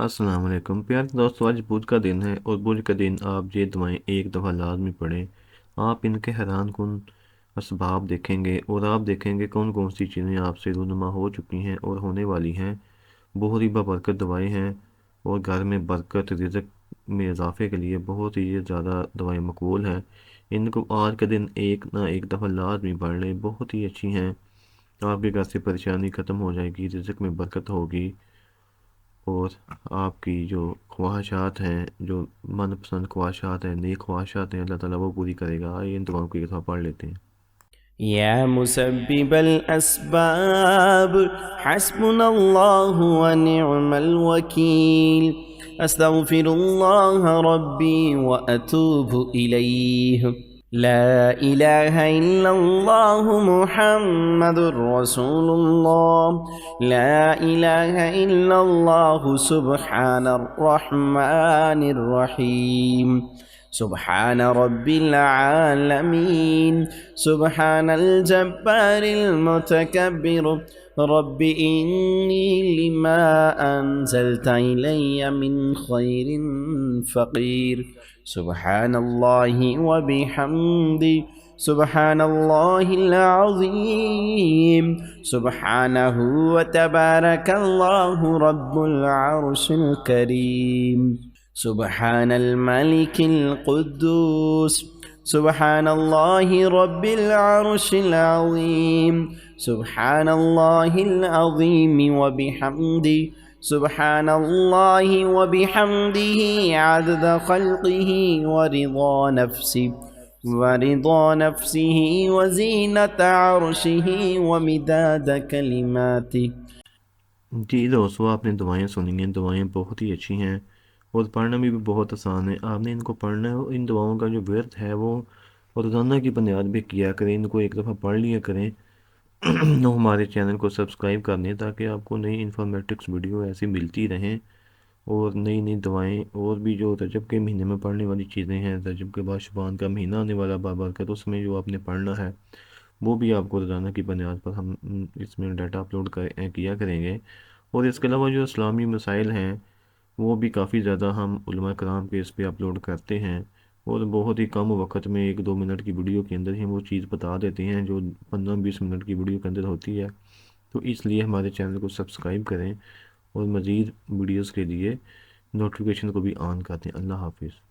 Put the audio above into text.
السلام علیکم پیارے دوستو، آج بدھ کا دن ہے اور بدھ کا دن آپ یہ دعائیں ایک دفعہ لازمی پڑھیں۔ آپ ان کے حیران کن اسباب دیکھیں گے اور آپ دیکھیں گے کون کون سی چیزیں آپ سے رونما ہو چکی ہیں اور ہونے والی ہیں۔ بہت ہی بابرکت دعائیں ہیں اور گھر میں برکت رزق میں اضافے کے لیے بہت ہی زیادہ دعائیں مقبول ہیں۔ ان کو آج کا دن ایک نہ ایک دفعہ لازمی پڑھ لیں، بہت ہی اچھی ہیں۔ آپ کے گھر سے پریشانی ختم ہو جائے گی، رزق میں برکت ہوگی، اور آپ کی جو خواہشات ہیں، جو من پسند خواہشات ہیں، نیک خواہشات ہیں، اللہ تعالیٰ وہ پوری کرے گا۔ آئیے ان دعاؤں کی ایک دفعہ پڑھ لیتے ہیں۔ يا مسبب الأسباب حسبنا الله ونعم الوكيل. أستغفر الله ربي وأتوب إليه. لا إله إلا الله محمد رسول الله. لا إله إلا الله سبحان الرحمن الرحيم. سبحان رب العالمين. سبحان الجبار المتكبر. رب إني لما أنزلت إلي من خير فقير. سبحان الله وبحمده. سبحان الله العظيم. سبحانه وتبارك الله رب العرش الكريم. سبحان الملك القدوس. سبحان الله رب العرش العظيم. سبحان الله العظيم وبحمده. سبحان الله وبحمده عدد خلقه ورضا نفسه وزينة عرشه ومداد كلماته. جی دوستو، آپ نے دعائیں سنی ہیں، دعائیں بہت ہی اچھی ہیں اور پڑھنا بھی بہت آسان ہے۔ آپ نے ان کو پڑھنا ہے، ان دعاؤں کا جو ورد ہے وہ روزانہ کی بنیاد پہ کیا کریں، ان کو ایک دفعہ پڑھ لیا کریں۔ ہمارے چینل کو سبسکرائب کر لیں تاکہ آپ کو نئی انفارمیٹکس ویڈیو ایسی ملتی رہیں، اور نئی نئی دعائیں، اور بھی جو رجب کے مہینے میں پڑھنے والی چیزیں ہیں، رجب کے بعد شعبان کا مہینہ آنے والا بابرکت، اس میں جو آپ نے پڑھنا ہے وہ بھی آپ کو روزانہ کی بنیاد پر ہم اس میں ڈیٹا اپلوڈ کیا کریں گے۔ اور اس کے علاوہ جو اسلامی مسائل ہیں وہ بھی کافی زیادہ ہم علماء کرام کے اس پہ اپلوڈ کرتے ہیں، اور بہت ہی کم وقت میں 1-2 منٹ کی ویڈیو کے اندر ہی وہ چیز بتا دیتے ہیں جو 15-20 منٹ کی ویڈیو کے اندر ہوتی ہے۔ تو اس لیے ہمارے چینل کو سبسکرائب کریں اور مزید ویڈیوز کے لیے نوٹیفیکیشن کو بھی آن کر دیں۔ اللہ حافظ۔